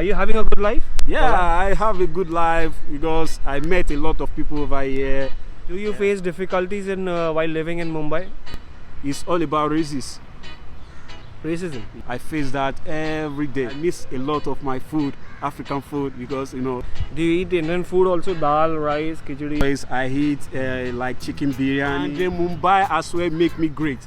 Are you having a good life? Yeah, I have a good life because I met a lot of people over here. Do you face difficulties in while living in Mumbai? It's all about racism. Racism. I face that every day. I miss a lot of my food, African food, because Do you eat Indian food also? Dal, rice, khichdi? I eat like chicken biryani. And then Mumbai as well make me great.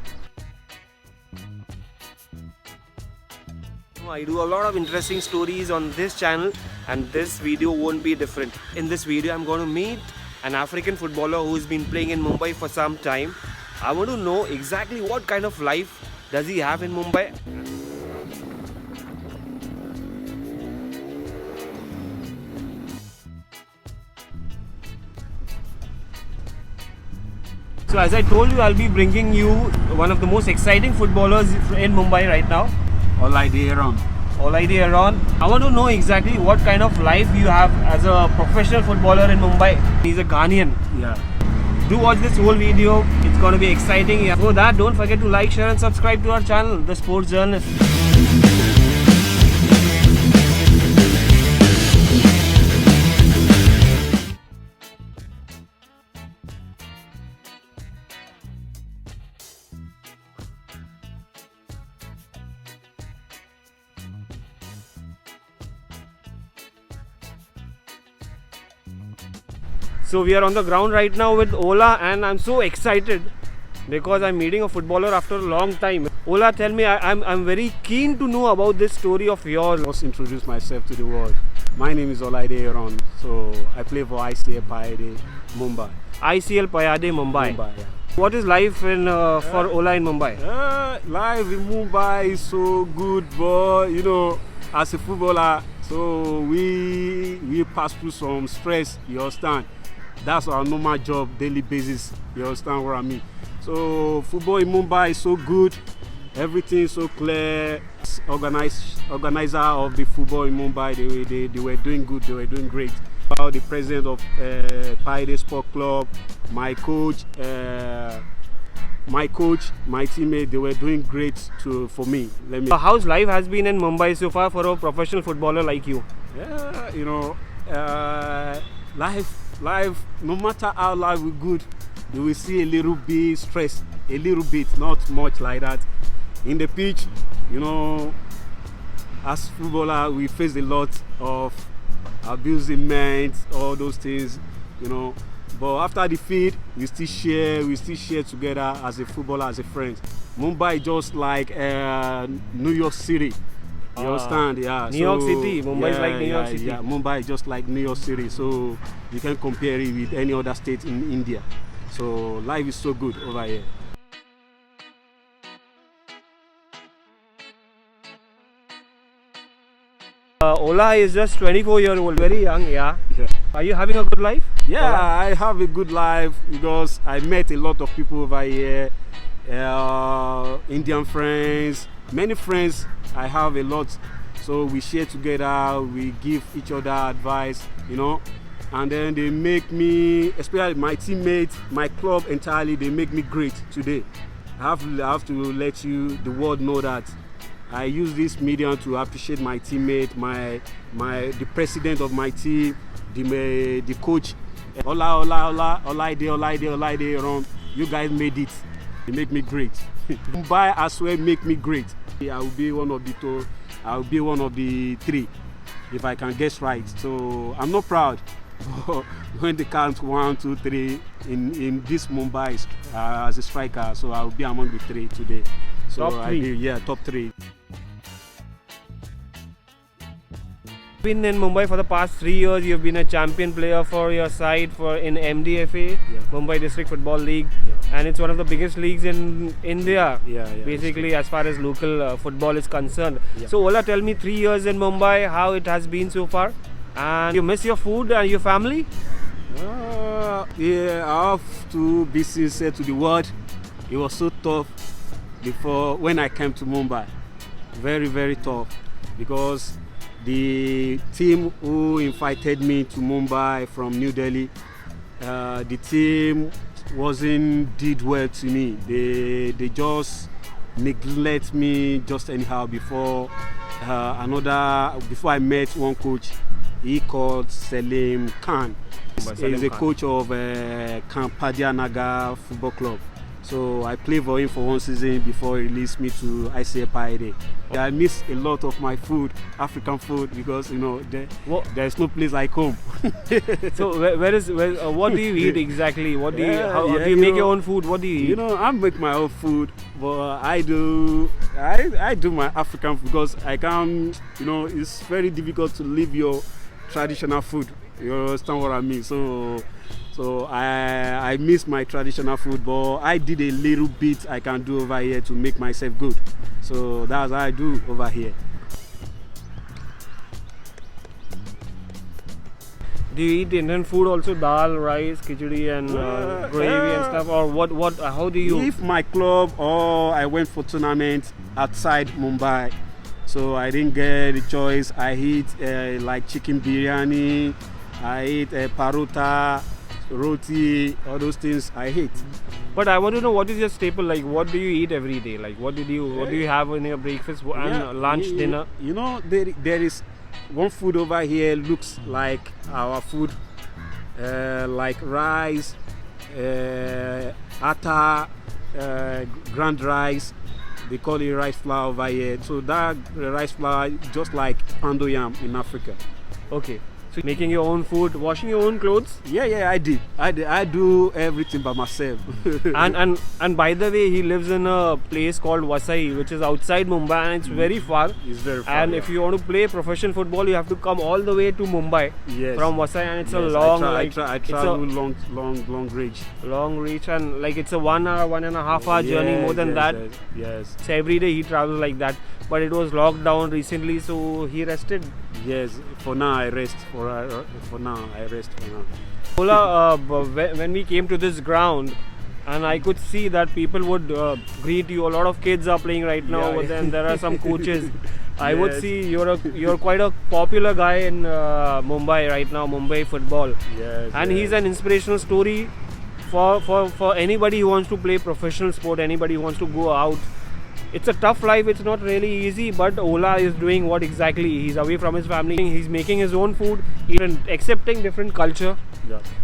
I do a lot of interesting stories on this channel, and this video won't be different. In this video, I'm going to meet an African footballer who's been playing in Mumbai for some time. I want to know exactly what kind of life does he have in Mumbai. So as I told you, I'll be bringing you one of the most exciting footballers in Mumbai right now. Olaide Aaron. Olaide Aaron. I want to know exactly what kind of life you have as a professional footballer in Mumbai. He's a Ghanaian. Yeah. Do watch this whole video. It's going to be exciting. For that, don't forget to like, share and subscribe to our channel, The Sports Journalist. So we are on the ground right now with Ola, and I'm so excited because I'm meeting a footballer after a long time. Ola, tell me, I'm very keen to know about this story of yours. Let's introduce myself to the world. My name is Olaide Aaron. So I play for ICL Payade, Mumbai. ICL Payade, Mumbai. Yeah. What is life in for Ola in Mumbai? Life in Mumbai is so good, but as a footballer, so we pass through some stress, you understand? That's our normal job, daily basis. You understand what I mean? So football in Mumbai is so good. Everything is so clear. Organizer of the football in Mumbai, they were doing good. They were doing great. The president of Payade Sport Club, my coach, my teammate, they were doing great for me. How's life has been in Mumbai so far for a professional footballer like you? Yeah, life, no matter how life is good, you will see a little bit stress, a little bit, not much like that. In the pitch, as footballer, we face a lot of abusement, all those things, But after the field, we still share together as a footballer, as a friend. Mumbai just like New York City. You understand? Yeah. New York City. Mumbai is like New York City. Yeah, Mumbai is just like New York City. So you can compare it with any other state in India. So life is so good over here. Ola is just 24 years old, very young, yeah. Are you having a good life? Yeah, Ola? I have a good life because I met a lot of people over here. Indian friends, many friends. I have a lot, so we share together, we give each other advice, and then they make me, especially my teammates, my club entirely, they make me great today. I have to let the world know that I use this medium to appreciate my teammate, the president of my team, the coach. Olaide Aaron. You guys made it. You make me great. Mumbai as well make me great. I will be one of the two. I will be one of the three, if I can guess right. So I'm not proud. When they count 1, 2, 3 in this Mumbai as a striker, so I will be among the 3 today. So top 3. Top 3. Been in Mumbai for the past 3 years. You've been a champion player for your side in MDFA, Mumbai District Football League, and it's one of the biggest leagues in India. Basically, as far as local football is concerned. So Ola, tell me, 3 years in Mumbai, how it has been so far, and you miss your food and your family? Yeah, I have to be sincere to the world. It was so tough when I came to Mumbai. Very, very tough, because the team who invited me to Mumbai from New Delhi, the team did well to me. They just neglect me just anyhow before another, before I met one coach, he called Selim Khan. He's a coach of Kampadia Naga Football Club. So I played for him for one season before he released me to ICA Paide. I miss a lot of my food, African food, because there's no place like home. So what do you eat exactly? What do you make your own food? What do you eat? You know, I make my own food, but I do my African food because I can't. You know, it's very difficult to leave your traditional food. You understand what I mean? So I miss my traditional food, but I did a little bit I can do over here to make myself good. So that's what I do over here. Do you eat Indian food also? Dal, rice, khichdi and gravy and stuff? Or what? How do you? If my club or I went for tournament outside Mumbai, so I didn't get the choice. I eat like chicken biryani, I eat parota, roti, all those things I hate. But I want to know, what is your staple? Like, what do you eat every day? Like, what do you have in your breakfast and lunch, dinner? You know, there is one food over here looks like our food, like rice, atta, ground rice. They call it rice flour over here. So that rice flour, just like pando yam in Africa. Okay. So making your own food, washing your own clothes? Yeah, I did. I do everything by myself. and by the way, he lives in a place called Vasai, which is outside Mumbai, and it's very far. It's very far. And if you want to play professional football, you have to come all the way to Mumbai from Vasai, and it's a long. I travel long reach. Long reach, and like it's a 1 hour, 1.5 hour journey, more than that. Yes. So every day he travels like that. But it was locked down recently, so he rested. Yes, for now I rest. For now I rest. Ola, when we came to this ground, and I could see that people would greet you. A lot of kids are playing right now, but then there are some coaches. I would see you're quite a popular guy in Mumbai right now, Mumbai football. And he's an inspirational story for anybody who wants to play professional sport, anybody who wants to go out. It's a tough life, it's not really easy, but Ola is doing what exactly? He's away from his family, he's making his own food, even accepting different culture.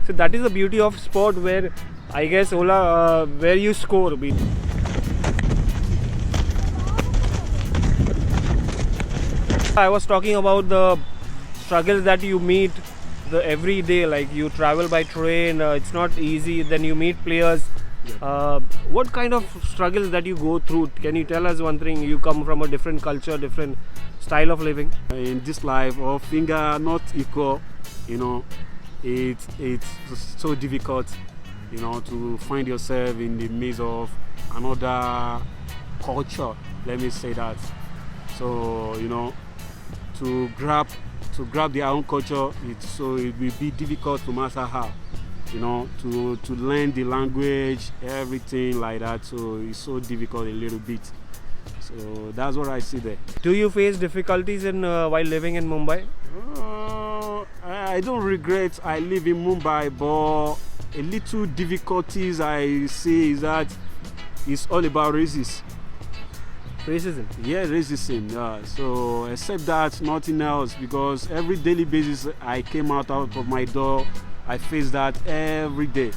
So that is the beauty of sport, where I guess Ola, where you score. I was talking about the struggles that you meet every day, like you travel by train, it's not easy, then you meet players. What kind of struggles that you go through? Can you tell us one thing? You come from a different culture, different style of living. In this life, all things are not equal. You know, it's so difficult, you know, to find yourself in the midst of another culture. Let me say that. So you know, to grab their own culture, it will be difficult no matter how. You know, to learn the language, everything like that. So it's so difficult a little bit. So that's what I see there. Do you face difficulties while living in Mumbai? I don't regret I live in Mumbai, but a little difficulties I see is that it's all about racism. Racism? Yeah, racism. Yeah. So except that, nothing else, because every daily basis I came out of my door, I face that every day,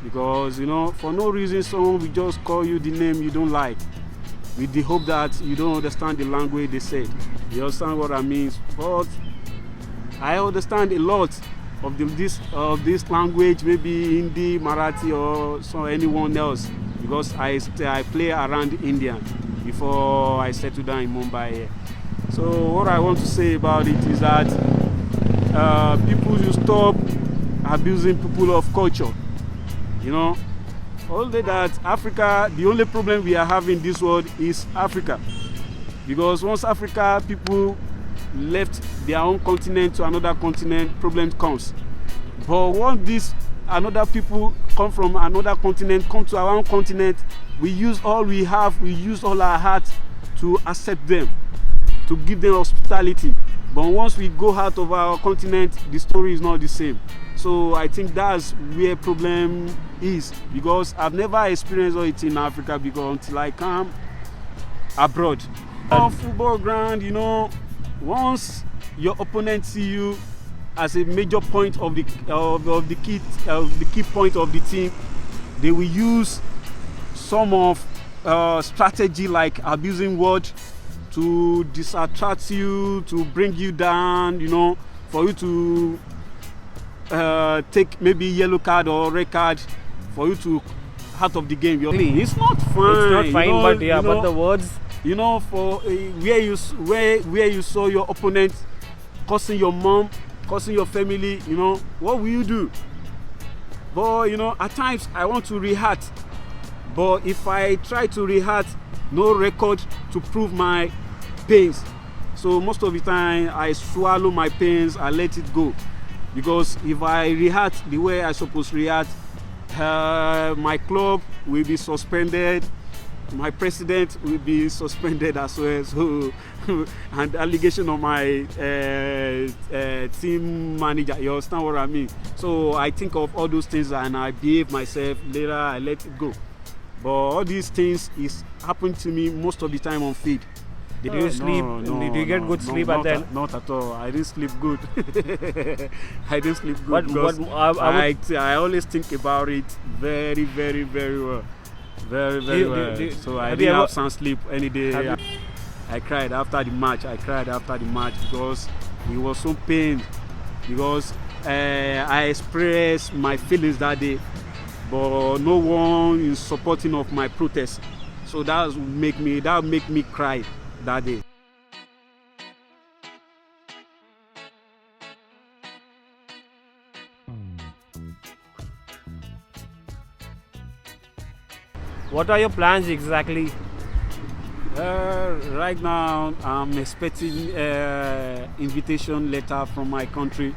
because you know, for no reason someone will just call you the name you don't like, with the hope that you don't understand the language they said. You understand what I mean? But I understand a lot of this language, maybe Hindi, Marathi, or anyone else, because I play around India before I settled down in Mumbai here. So what I want to say about it is that people should stop abusing people of culture. You know, only that Africa, the only problem we are having in this world is Africa, because once Africa people left their own continent to another continent, problem comes. But once these another people come from another continent, come to our own continent, we use all we have, we use all our heart to accept them, to give them hospitality. But once we go out of our continent, the story is not the same. So I think that's where problem is, because I've never experienced it in Africa, because until I come abroad, On football ground, you know, once your opponent see you as a major point of the key point of the team, they will use some of strategy like abusing word to distract you, to bring you down, you know, for you to take maybe yellow card or red card, for you to out of the game. It's not fine. It's not fine, you know, but yeah, you know, but the words. You know, for where you saw your opponent cursing your mom, cursing your family, you know, what will you do? But you know, at times I want to react, but if I try to react, no record to prove my pains. So most of the time I swallow my pains, I let it go, because if I react the way I supposed to react, my club will be suspended, my president will be suspended as well. So and allegation of my team manager, you understand what I mean? So I think of all those things and I behave myself. Later I let it go. But all these things is happen to me most of the time on field. Did you sleep? Did you get good sleep at then? Not at all. I didn't sleep good. I didn't sleep good But because I always think about it very, very, very well. Very, very well. So I didn't have some sleep any day. I cried after the match. Because it was so pained. Because I expressed my feelings that day, but no one is supporting of my protest. So that make me cry that day. What are your plans exactly? Right now, I'm expecting invitation letter from my country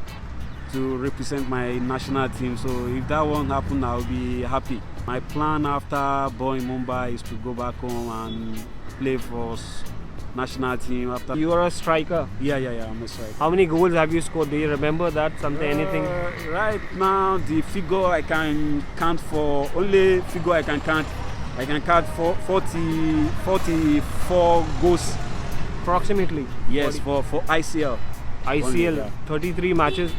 to represent my national team. So if that won't happen, I'll be happy. My plan after born in Mumbai is to go back home and play for national team. After You are a striker. Yeah, I'm a striker. How many goals have you scored? Do you remember that? Anything? Right now, the figure I can count for, only figure I can count for 44 goals. Approximately. Yes, for ICL. ICL, yeah. 33 matches,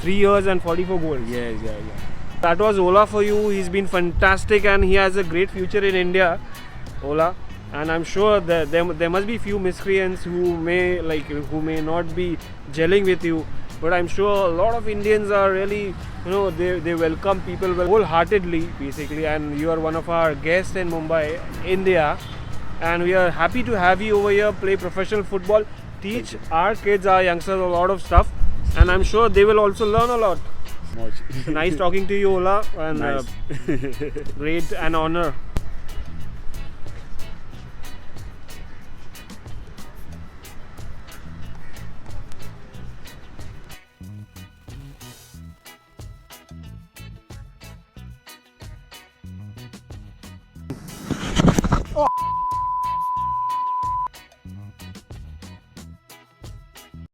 3 years and 44 goals. Yeah. That was Ola for you. He's been fantastic and he has a great future in India, Ola. And I'm sure that there must be few miscreants who may not be gelling with you. But I'm sure a lot of Indians are really, they welcome people wholeheartedly, basically. And you are one of our guests in Mumbai, India. And we are happy to have you over here, play professional football, teach our kids, our youngsters a lot of stuff. And I'm sure they will also learn a lot. Much. Nice talking to you, Ola. And Nice. great and honor.